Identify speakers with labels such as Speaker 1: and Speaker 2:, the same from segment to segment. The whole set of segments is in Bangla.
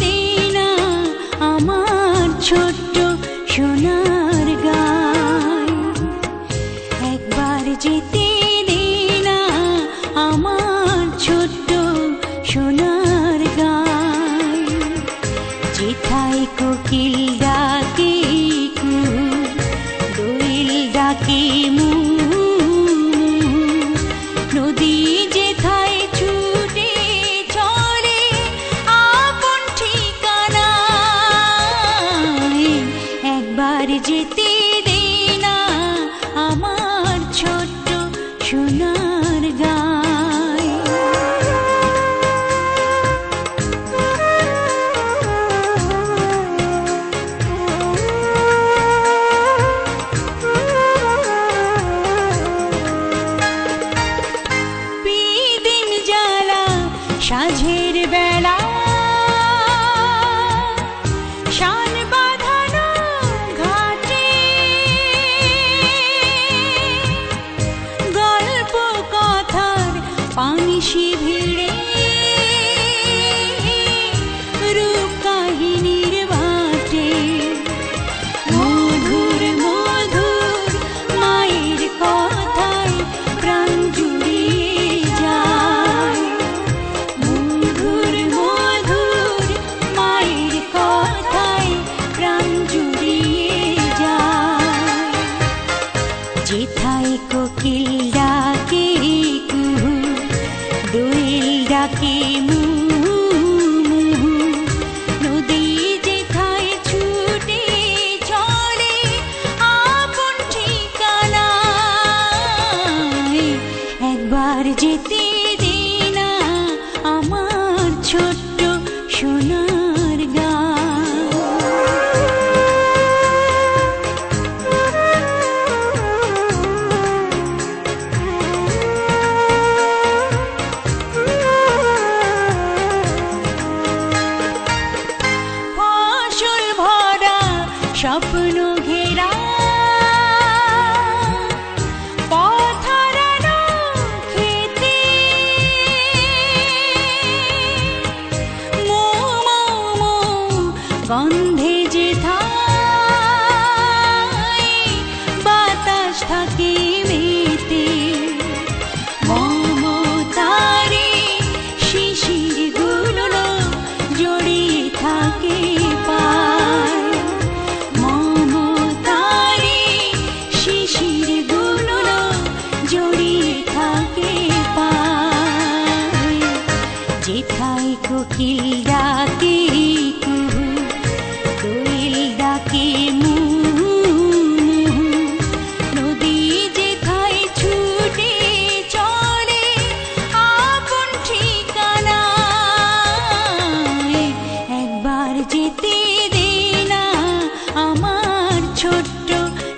Speaker 1: দে না আমার ছোট্ট সোনার গায়, একবার যেতে দে না আমার ছোট্ট সোনার গায়। যেথায় কোকিল ডাকে কুহু, দোয়েল ডাকে মু, নদী যেথায় ছুটে চলে আপন ঠিকানায়, একবার যেতে দে না আমার ছোট্ট সোনার গায়। বিদিন জ্বালা সাঁঝের বেলা, শান বাঁধানো ঘাটে, গল্প কথার পানিশি ভিড়ে, রূপ কাহিনীর বাটে, মধুর মধুর মায়ের কথায় প্রাণ জুড়িয়ে যায়, মধুর মধুর মায়ের কথায় প্রাণ জুড়িয়ে যায়। যেথায় কোকিল ডাকে কুহু, দোয়েল ডাকে মু, নদী যেথায় ছুটে চলে আপন ঠিকানায়, একবার যেতে দে না আমার ছোট্ট সোনার গায়। ফসল ভরা স্বপ্ন ঘেরা, পথ হারানো খেতে, মৌ মৌ মৌ গন্ধে যেথায় বাতাস থাকে মেতে, মমতারে শিশির গুলো জড়িয়ে থাকে পায়, মমতারে শিশির গুলো জড়িয়ে থাকে পায়। যেথায় কোকিল ডাকে কুহু, দোয়েল ডাকে মু, নদী যেথায় ছুটে চলে আপন ঠিকানায়, একবার যেতে দে না আমার ছোট্ট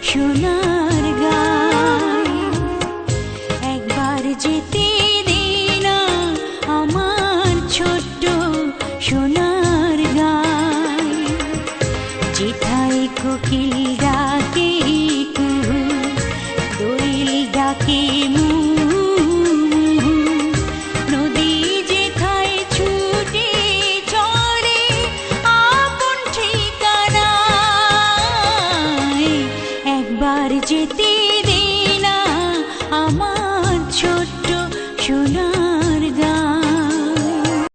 Speaker 1: সোনার গায়, একবার যেতে দে না আমার ছোট্ট সোনার গায়। যেথায় কোকিল ডাকে কুহু, দোয়েল ডাকে মু, নদী যেথায় ছুটে চলে আপন ঠিকানায়, একবার যেতে দে না আমার